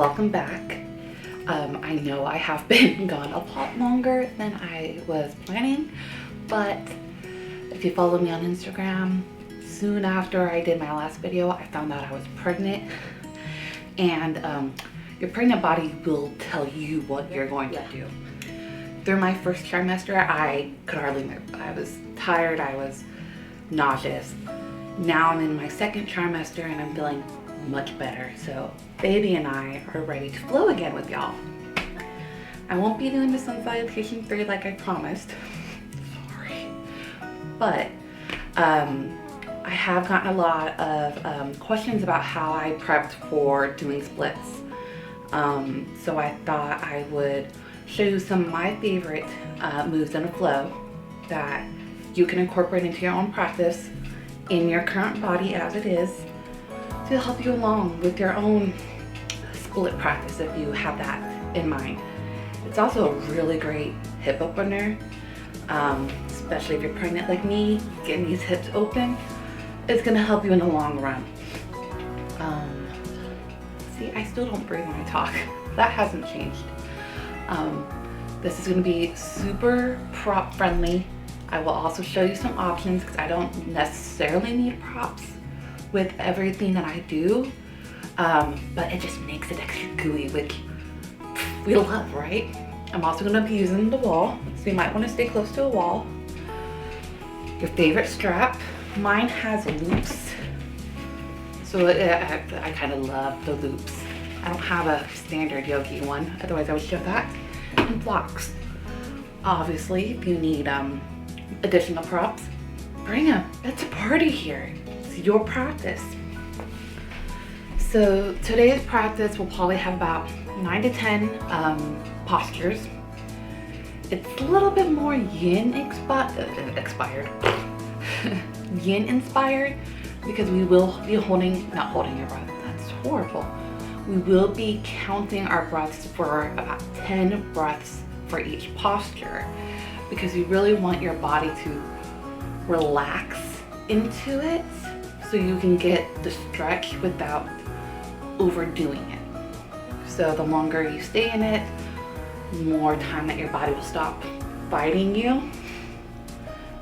welcome back. I know I have been gone a lot longer than I was planning, but if you follow me on Instagram, soon after I did my last video, I found out I was pregnant. And your pregnant body will tell you what you're going to do. Through my first trimester, I could hardly move. I was tired, I was nauseous. Now I'm in my second trimester and I'm feeling much better. So baby and I are ready to flow again with y'all. I won't be doing the sun salutation 3 like I promised. Sorry. But I have gotten a lot of questions about how I prepped for doing splits. So I thought I would show you some of my favorite moves in a flow that you can incorporate into your own practice in your current body as it is to help you along with your own split practice if you have that in mind. It's also a really great hip opener, especially if you're pregnant like me. Getting these hips open is going to help you in the long run. See, I still don't breathe when I talk. That hasn't changed. This is going to be super prop friendly. I will also show you some options because I don't necessarily need props with everything that I do, but it just makes it extra gooey, which we love, right? I'm also going to be using the wall, so you might want to stay close to a wall. Your favorite strap. Mine has loops, so I kind of love the loops. I don't have a standard yogi one, otherwise I would show that. And blocks. Obviously, if you need additional props, bring them. It's a party here. It's your practice. So today's practice will probably have about 9 to 10 postures. It's a little bit more yin yin inspired because we will be not holding your breath. That's horrible. We will be counting our breaths for about 10 breaths for each posture because we really want your body to relax into it so you can get the stretch without overdoing it. So the longer you stay in it, the more time that your body will stop fighting you.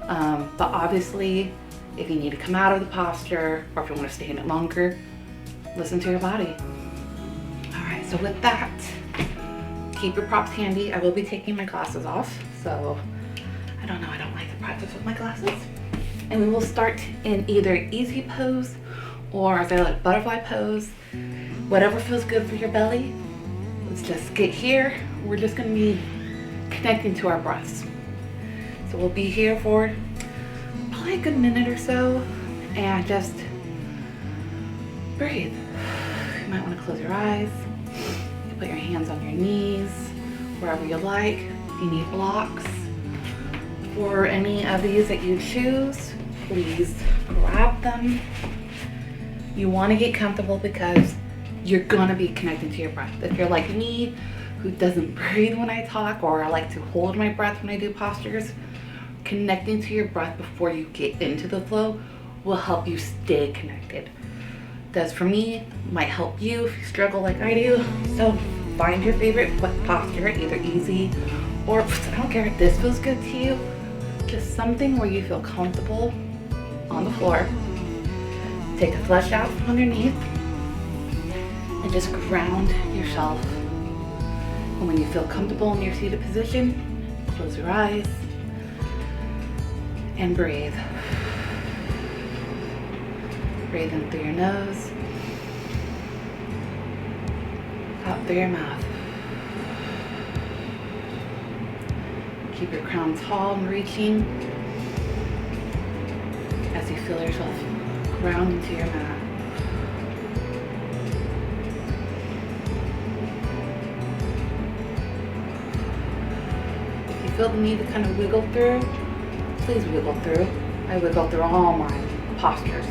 But obviously, if you need to come out of the posture or if you want to stay in it longer, listen to your body. All right, so with that, keep your props handy. I will be taking my glasses off, so I don't like to practice with my glasses. And we will start in either easy pose or as I like butterfly pose, whatever feels good for your belly. Let's just get here. We're just gonna be connecting to our breaths. So we'll be here for probably a good minute or so and just breathe. You might want to close your eyes. You put your hands on your knees, wherever you like. If you need blocks for any of these that you choose, please grab them. You want to get comfortable because you're gonna be connecting to your breath. If you're like me, who doesn't breathe when I talk, or I like to hold my breath when I do postures, connecting to your breath before you get into the flow will help you stay connected. Does for me, might help you if you struggle like I do. So find your favorite posture, either easy or I don't care if this feels good to you, just something where you feel comfortable on the floor. Take a flesh out from underneath and just ground yourself. And when you feel comfortable in your seated position, close your eyes and breathe. Breathe in through your nose, out through your mouth. Keep your crown tall and reaching as you feel yourself ground into your mat. If you feel the need to kind of wiggle through, please wiggle through. I wiggle through all my postures.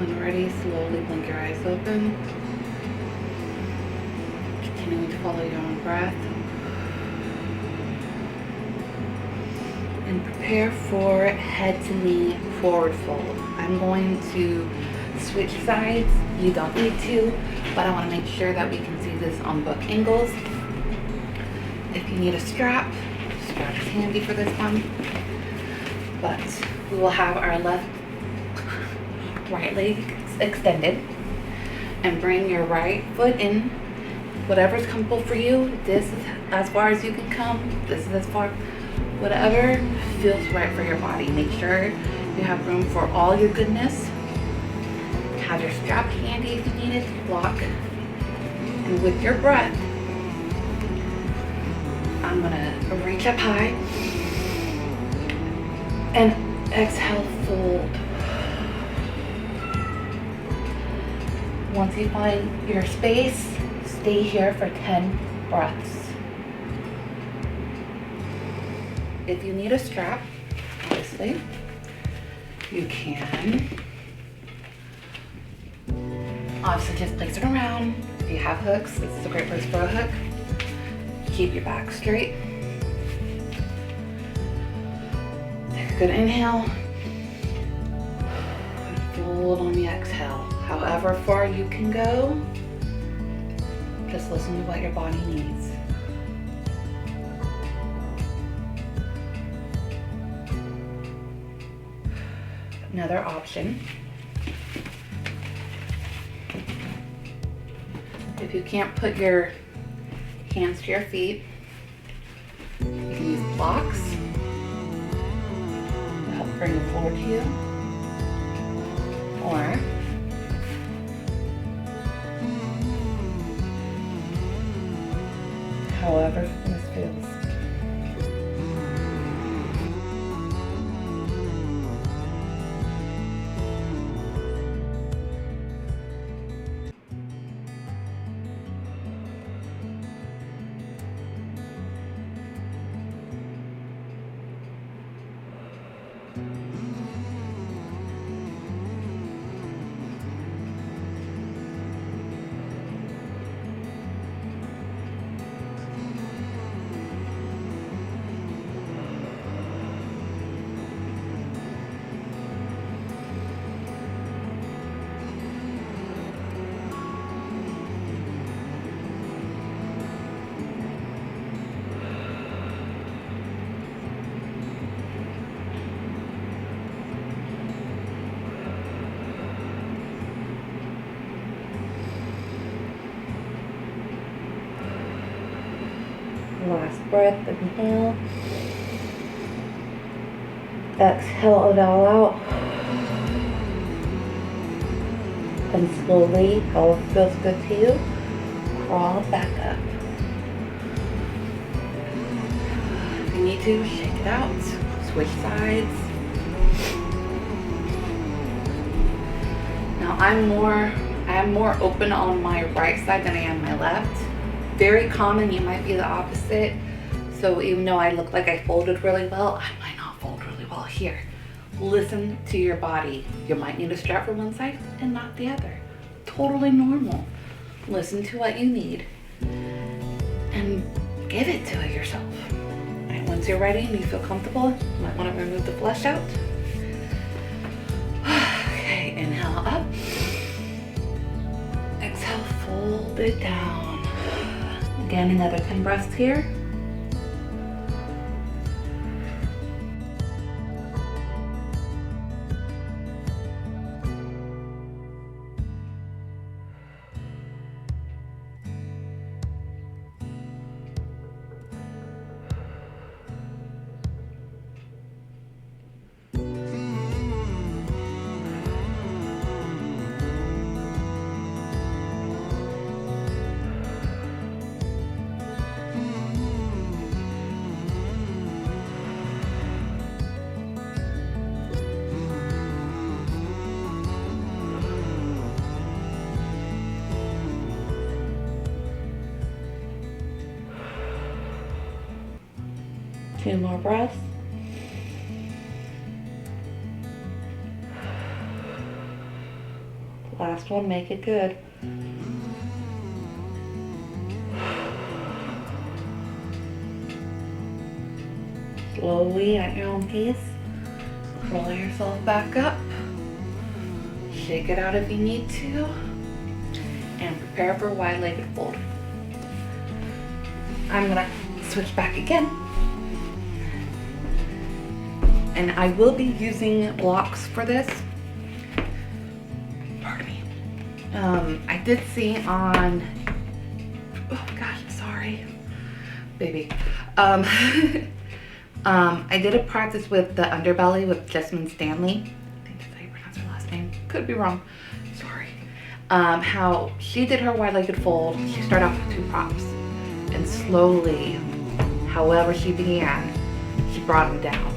When ready, slowly blink your eyes open. Continuing to follow your own breath. And prepare for head to knee forward fold. I'm going to switch sides. You don't need to, but I want to make sure that we can see this on both angles. If you need a strap is handy for this one. But we will have our right leg extended and bring your right foot in. Whatever's comfortable for you. This is as far as you can come. This is as far. Whatever feels right for your body. Make sure you have room for all your goodness. Have your strap handy if you need it to block. And with your breath, I'm gonna reach up high and exhale, fold. Once you find your space, stay here for 10 breaths. If you need a strap, obviously, you can. Obviously, just place it around. If you have hooks, this is a great place for a hook. Keep your back straight. Take a good inhale. And fold on the exhale. However far you can go, just listen to what your body needs. Another option, if you can't put your hands to your feet, you can use blocks to help bring the floor to you, or however this feels. Last breath, inhale. Exhale it all out. And slowly, however feels good to you, crawl back up. If you need to, shake it out. Switch sides. Now I am more open on my right side than I am my left. Very common, you might be the opposite. So even though I look like I folded really well, I might not fold really well here. Listen to your body. You might need a strap for one side and not the other. Totally normal. Listen to what you need and give it to yourself. All right, once you're ready and you feel comfortable, you might want to remove the flesh out. Okay, inhale up. Exhale, fold it down. Again, another 10 breaths here. Two more breaths. Last one, make it good. Slowly at your own pace, roll yourself back up. Shake it out if you need to, and prepare for a wide-legged fold. I'm gonna switch back again. And I will be using blocks for this. Pardon me. I did see on, oh gosh, sorry, baby. I did a practice with the underbelly with Jessamine Stanley. I think that's how you pronounce her last name. Could be wrong, sorry. How she did her wide-legged fold. She started off with 2 props. And slowly, however she began, she brought them down.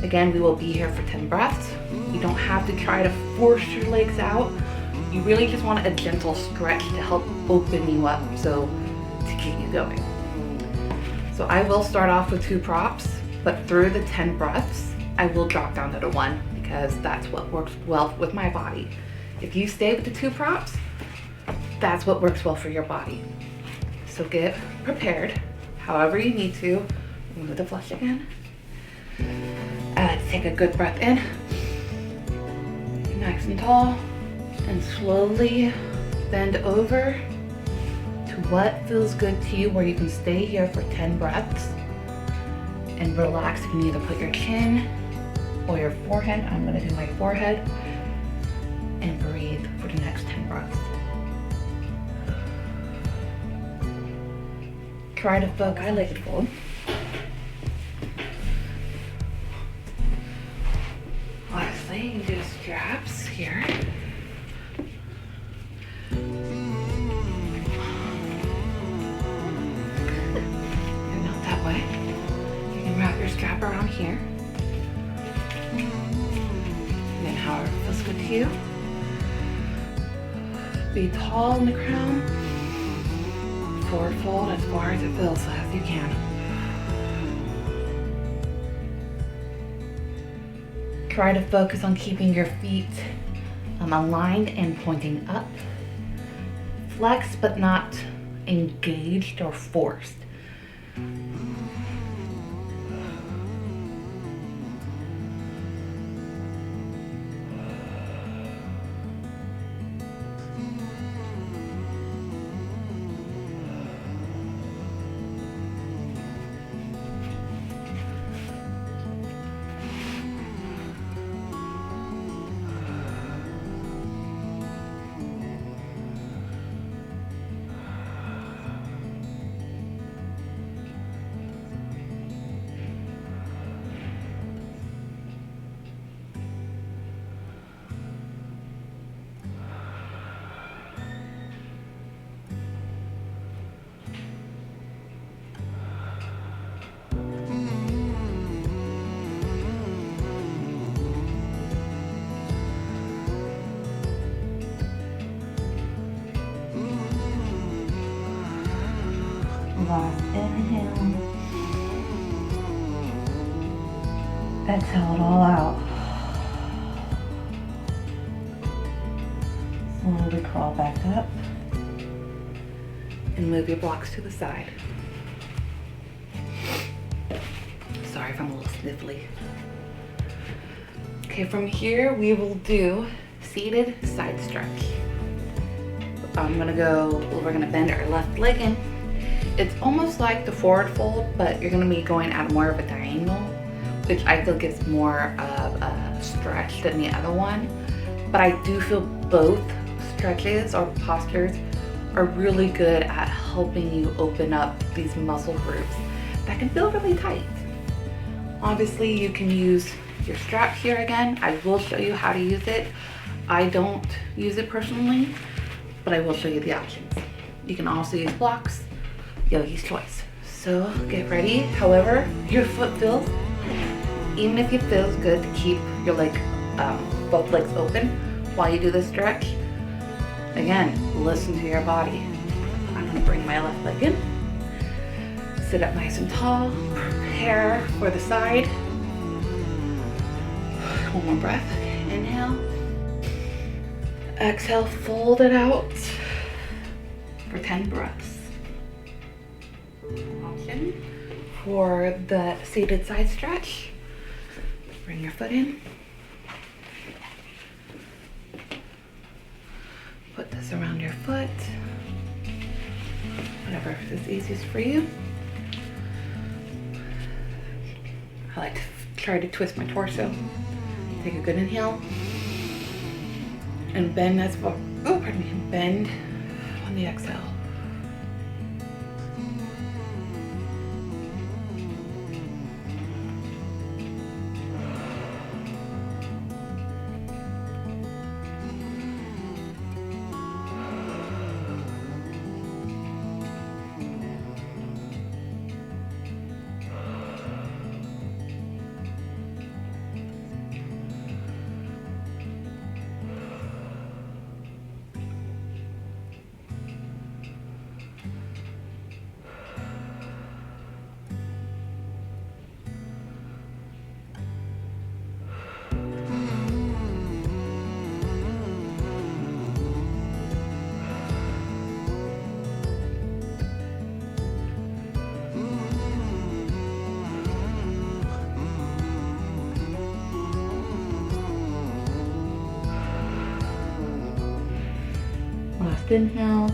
Again, we will be here for 10 breaths. You don't have to try to force your legs out. You really just want a gentle stretch to help open you up, so to keep you going. So I will start off with 2 props, but through the 10 breaths, I will drop down to the 1 because that's what works well with my body. If you stay with the 2 props, that's what works well for your body. So get prepared, however you need to. Remove the flush again. Take a good breath in, nice and tall, and slowly bend over to what feels good to you, where you can stay here for 10 breaths and relax. You can either put your chin or your forehead. I'm gonna do my forehead, and breathe for the next 10 breaths. Try to focus, I like it fold. Lastly, you can do straps here. And not that way. You can wrap your strap around here. Again, however it feels good to you. Be tall in the crown. Forward fold as far as it feels as you can. Try to focus on keeping your feet aligned and pointing up. Flex but not engaged or forced. Last inhale. Exhale it all out. Slowly crawl back up and move your blocks to the side. Sorry if I'm a little sniffly. Okay, from here we will do seated side stretch. We're gonna bend our left leg in. It's almost like the forward fold, but you're gonna be going at more of a diagonal, which I feel gives more of a stretch than the other one. But I do feel both stretches or postures are really good at helping you open up these muscle groups that can feel really tight. Obviously, you can use your strap here again. I will show you how to use it. I don't use it personally, but I will show you the options. You can also use blocks. Yogi's choice. So get ready, however your foot feels. Even if it feels good to keep your both legs open while you do the stretch. Again, listen to your body. I'm gonna bring my left leg in. Sit up nice and tall. Prepare for the side. One more breath. Inhale. Exhale, fold it out for 10 breaths. Option for the seated side stretch. Bring your foot in. Put this around your foot. Whatever is easiest for you. I like to try to twist my torso. Take a good inhale. And bend as far, oh, pardon me, bend on the exhale. Last inhale.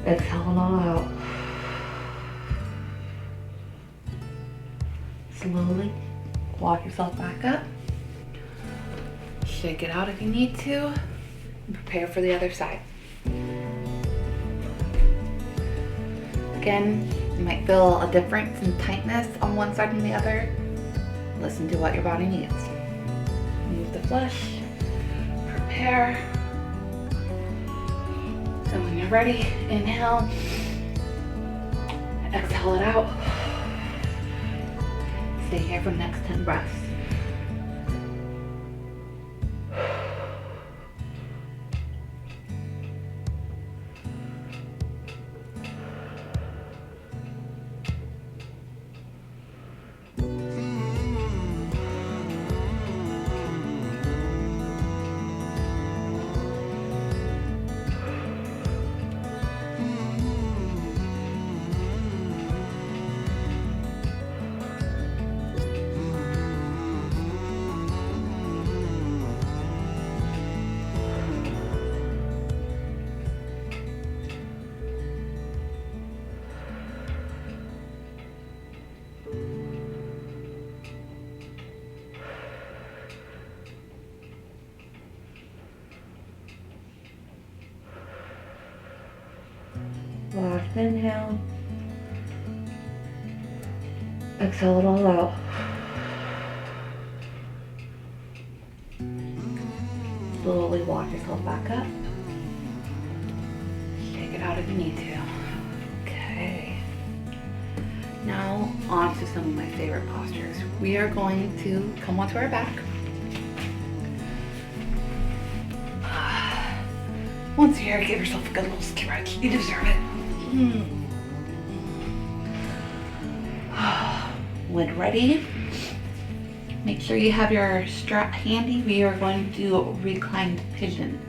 Exhale it all out. Slowly walk yourself back up. Shake it out if you need to. And prepare for the other side. Again, you might feel a difference in tightness on one side and the other. Listen to what your body needs. Move the flesh. Prepare. And when you're ready, inhale. Exhale it out. Stay here for the next 10 breaths. Last inhale. Exhale it all out. Slowly walk yourself back up. Shake it out if you need to. Okay. Now on to some of my favorite postures. We are going to come onto our back. Once you're here, give yourself a good little stretch. You deserve it. When ready, make sure you have your strap handy. We are going to do reclined pigeon.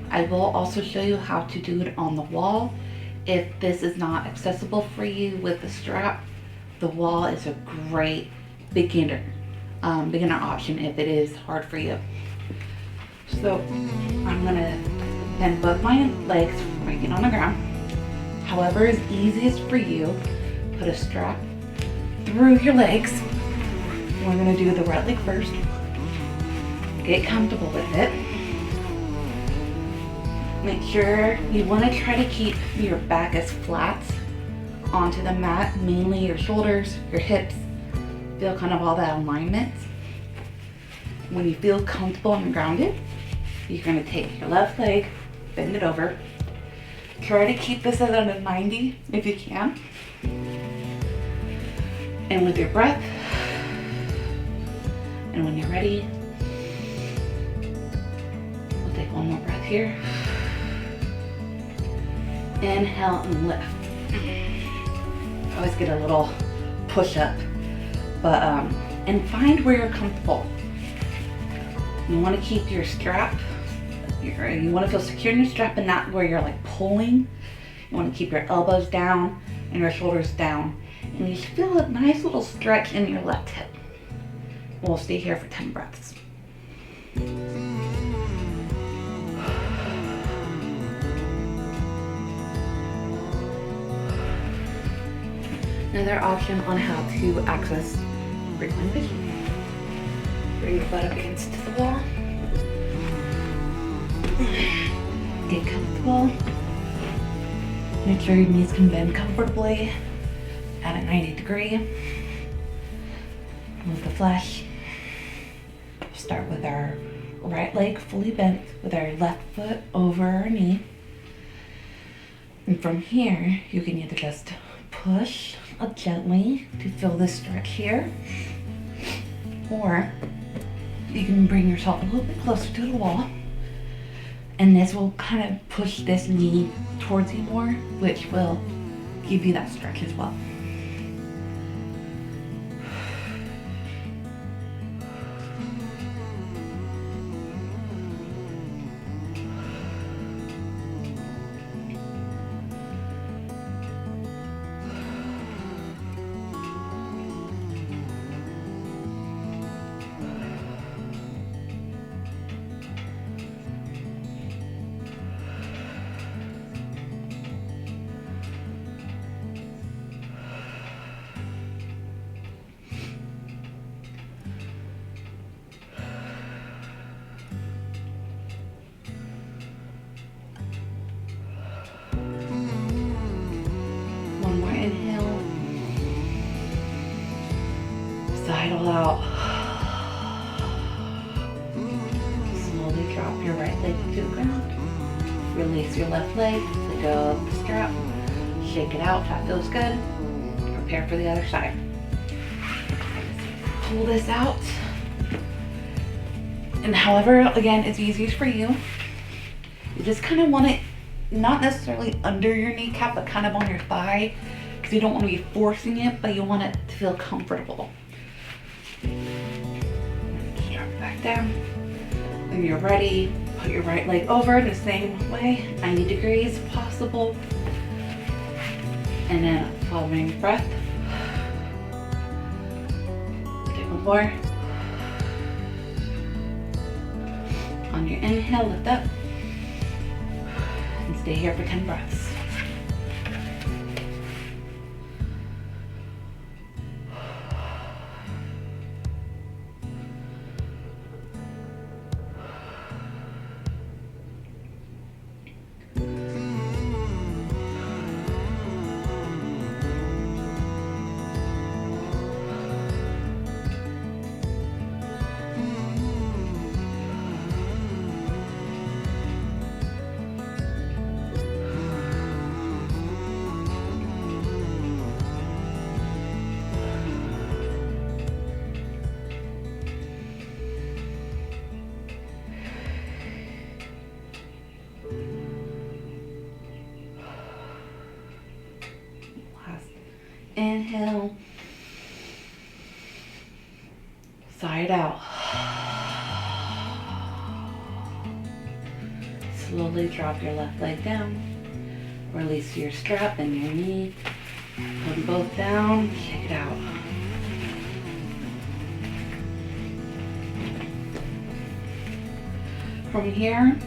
I will also show you how to do it on the wall. If this is not accessible for you with the strap, the wall is a great beginner option if it is hard for you. So I'm gonna bend both my legs, right on the ground. However is easiest for you, put a strap through your legs. We're gonna do the right leg first. Get comfortable with it. Make sure you wanna try to keep your back as flat onto the mat, mainly your shoulders, your hips. Feel kind of all that alignment. When you feel comfortable and grounded, you're gonna take your left leg, bend it over. Try to keep this at a 90 if you can. And with your breath, and when you're ready, we'll take one more breath here. Inhale and lift. I always get a little push up, but and find where you're comfortable. You want to keep your strap, you want to feel secure in your strap and not where you're like pulling. You want to keep your elbows down and your shoulders down. And you feel a nice little stretch in your left hip. We'll stay here for 10 breaths. Another option on how to access reclined pigeon. Bring your butt up against the wall. Get comfortable. Make sure your knees can bend comfortably at a 90 degree. Move the flesh. Start with our right leg fully bent with our left foot over our knee. And from here, you can either just push up gently to feel this stretch here, or you can bring yourself a little bit closer to the wall, and this will kind of push this knee towards you more, which will give you that stretch as well. One more inhale. Sidle out. Slowly drop your right leg to the ground. Release your left leg. Let go of the strap. Shake it out. That feels good. Prepare for the other side. Pull this out. And however, again, it's easiest for you. You just kind of want it not necessarily under your kneecap, but kind of on your thigh, because you don't want to be forcing it, but you want it to feel comfortable. Strap back down. When you're ready, put your right leg over the same way, 90 degrees if possible. And then following breath. Take one more. On your inhale, lift up. And stay here for 10 breaths. Inhale, side out. Slowly drop your left leg down. Release your strap and your knee. Put them both down, shake it out. From here,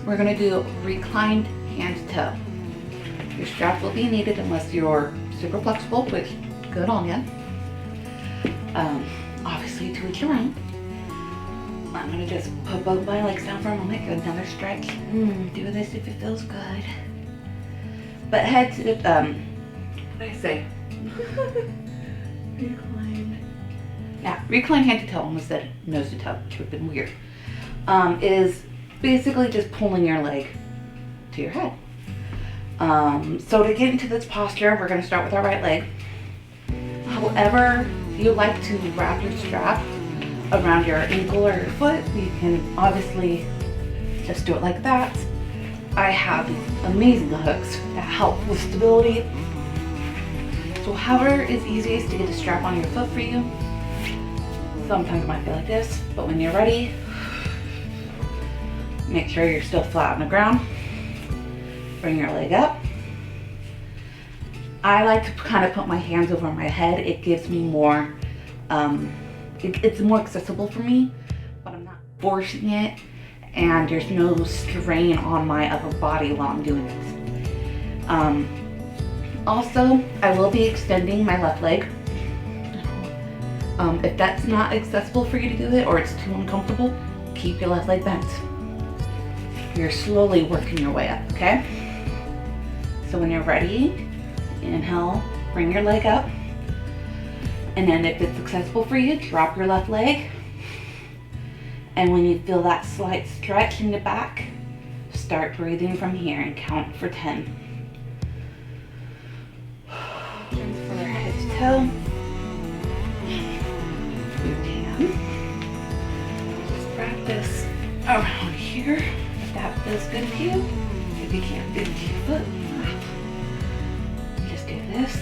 we're gonna do reclined hand to toe. Your strap will be needed unless you're super flexible, which good on you. Obviously to each your own. I'm gonna just put both my legs down for a moment, get another stretch. Do this if it feels good. But head to the, what did I say? Recline. Yeah, recline hand to toe, almost said nose to toe, which would have been weird. Is basically just pulling your leg to your head. So to get into this posture, we're going to start with our right leg. However you like to wrap your strap around your ankle or your foot, you can obviously just do it like that. I have these amazing hooks that help with stability. So however is easiest to get the strap on your foot for you. Sometimes it might feel like this, but when you're ready, Make sure you're still flat on the ground. Bring your leg up. I like to kind of put my hands over my head. It gives me more, it's more accessible for me, but I'm not forcing it, and there's no strain on my upper body while I'm doing it. Also, I will be extending my left leg. If that's not accessible for you to do it, or it's too uncomfortable, keep your left leg bent. You're slowly working your way up, okay? So when you're ready, inhale, bring your leg up. And then if it's accessible for you, drop your left leg. And when you feel that slight stretch in the back, start breathing from here and count for 10. Transfer head to toe. You can just practice around here if that feels good to you. If you can't do it to your foot, just do this.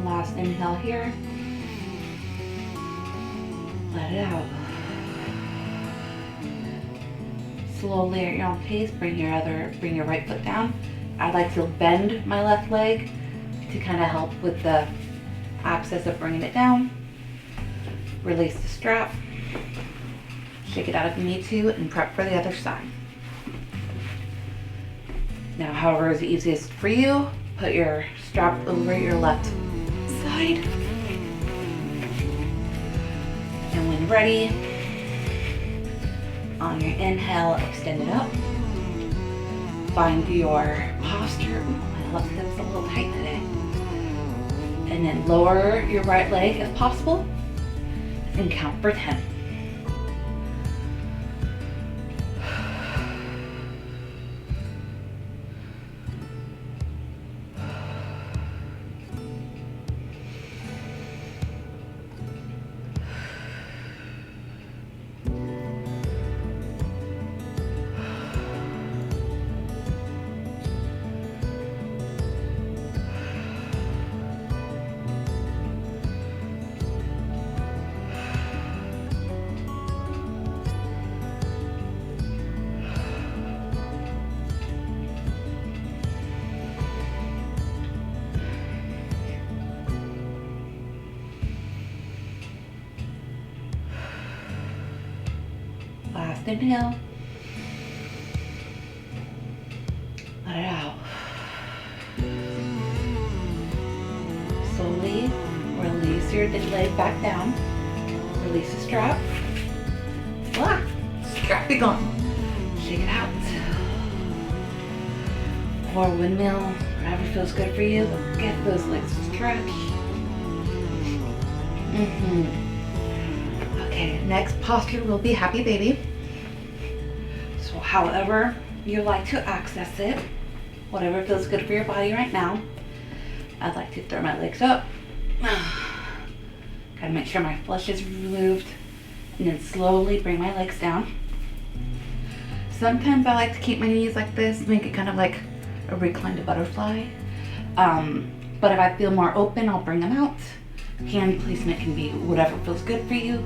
Last inhale here. Let it out. Slowly at your own pace, bring your right foot down. I like to bend my left leg to kind of help with the access of bringing it down. Release the strap. Shake it out if you need to, and prep for the other side. Now, however is easiest for you, put your strap over your left side. And when ready, on your inhale, extend it up. Find your posture. Ooh, my left hip's a little tight today. And then lower your right leg if possible and count for 10. Last inhale. Let it out. Slowly release your leg back down. Release the strap. Ah, strap it gone. Shake it out. Or windmill, whatever feels good for you. Get those legs stretched. Okay, next posture will be happy baby. So however you like to access it, whatever feels good for your body right now. I'd like to throw my legs up. Gotta make sure my flesh is removed. And then slowly bring my legs down. Sometimes I like to keep my knees like this, make it kind of like a reclined butterfly. But if I feel more open, I'll bring them out. Hand placement can be whatever feels good for you.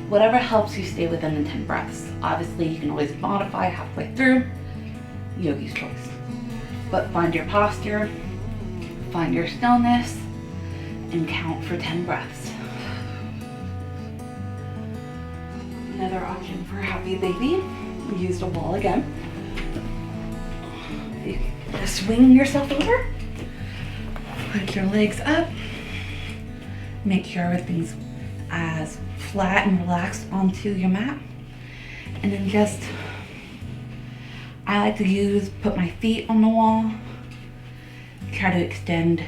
Whatever helps you stay within the 10 breaths. Obviously, you can always modify halfway through. Yogi's choice. But find your posture, find your stillness, and count for 10 breaths. Another option for happy baby. Use the wall again. You can swing yourself over. Put your legs up. Make sure everything's as flat and relaxed onto your mat. And then just, I like to put my feet on the wall, try to extend,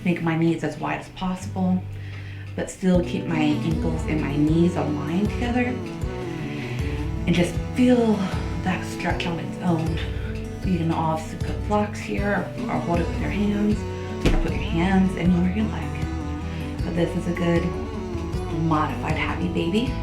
make my knees as wide as possible, but still keep my ankles and my knees aligned together. And just feel that stretch on its own. You can obviously put blocks here or hold it with your hands, or put your hands anywhere you like. But this is a good modified happy baby.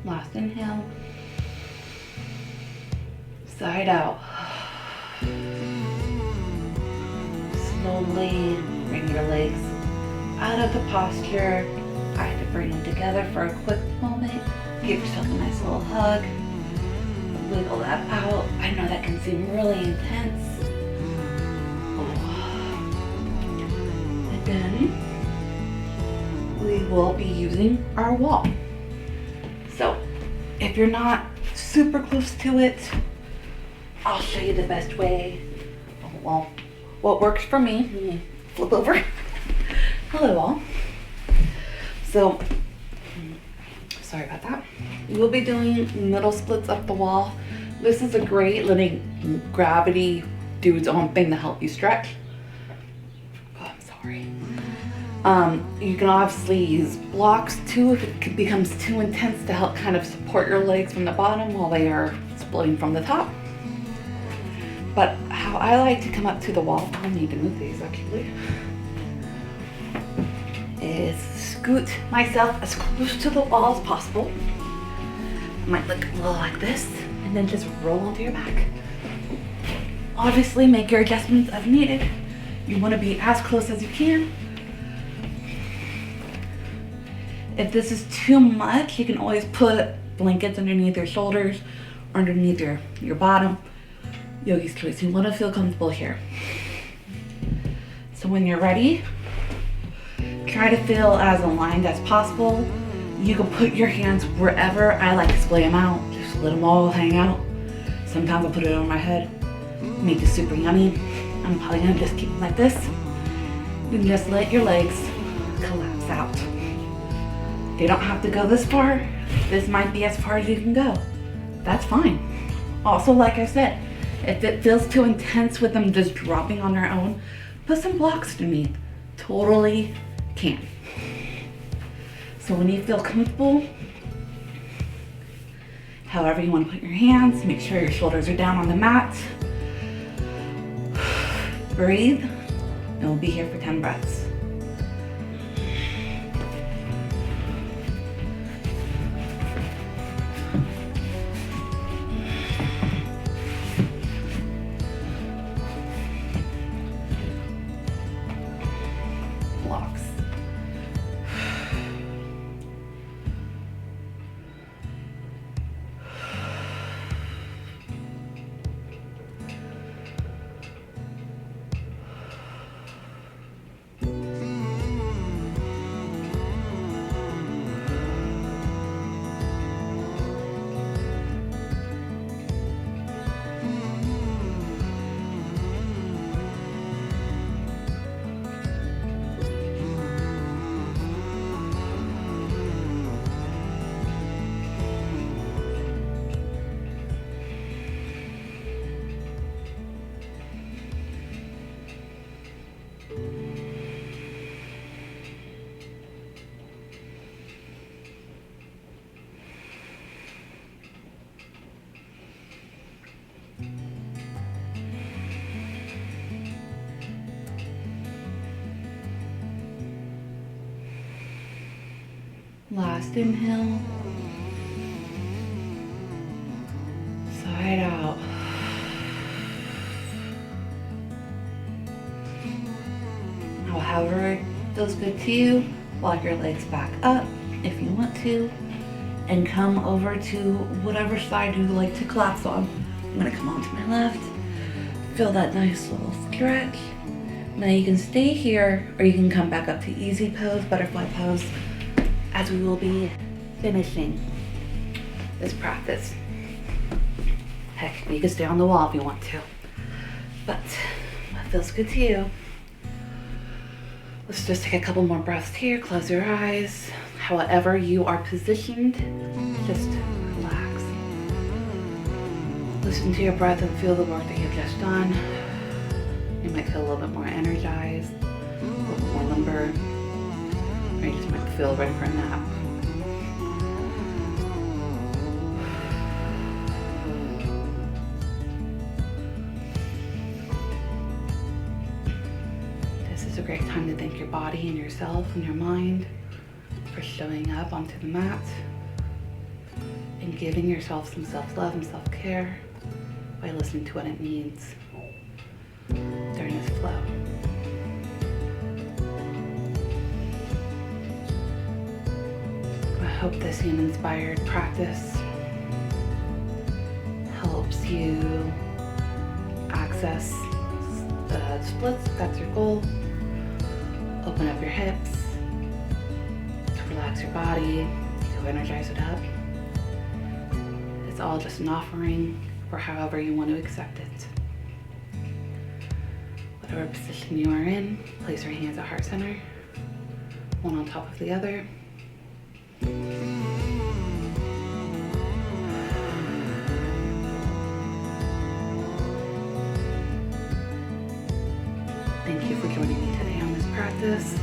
Last inhale, side out. Slowly bring your legs out of the posture. I have to bring them together for a quick moment. Give yourself a nice little hug. Wiggle that out. I know that can seem really intense. And then we will be using our wall. So if you're not super close to it, I'll show you the best way. Well, what works for me. Let me flip over. Hello all. So, sorry about that. We'll be doing middle splits up the wall. This is a great little gravity do its own thing to help you stretch. Oh, I'm sorry. You can obviously use blocks too if it becomes too intense to help kind of support your legs from the bottom while they are splitting from the top. But how I like to come up to the wall, I need to move these actually, is scoot myself as close to the wall as possible. I might look a little like this, and then just roll onto your back. Obviously make your adjustments as needed. You want to be as close as you can. If this is too much, you can always put blankets underneath your shoulders or underneath your bottom. Yogi's choice. You want to feel comfortable here. So when you're ready, try to feel as aligned as possible. You can put your hands wherever. I like to splay them out. Just let them all hang out. Sometimes I'll put it over my head. Make this super yummy. I'm probably gonna just keep them like this. You can just let your legs collapse out. They don't have to go this far. This might be as far as you can go. That's fine. Also, like I said, if it feels too intense with them just dropping on their own, put some blocks underneath. Totally can. So when you feel comfortable, however you want to put your hands, make sure your shoulders are down on the mat. Breathe, and we'll be here for 10 breaths. Blocks. Last inhale. Side out. Now, however it feels good to you, walk your legs back up if you want to, and come over to whatever side you like to collapse on. I'm gonna come onto my left. Feel that nice little stretch. Now you can stay here, or you can come back up to easy pose, butterfly pose, as we will be finishing this practice. Heck, you can stay on the wall if you want to, but what feels good to you. Let's just take a couple more breaths here. Close your eyes. However you are positioned, just relax. Listen to your breath and feel the work that you've just done. You might feel a little bit more energized, a little bit more limber, or you just might feel ready for a nap. This is a great time to thank your body and yourself and your mind for showing up onto the mat and giving yourself some self-love and self-care by listening to what it needs during this flow. I hope this hand-inspired practice helps you access the splits if that's your goal. Open up your hips, to relax your body, to energize it up. It's all just an offering for however you want to accept it. Whatever position you are in, place your hands at heart center, one on top of the other. Thank you for joining me today on this practice.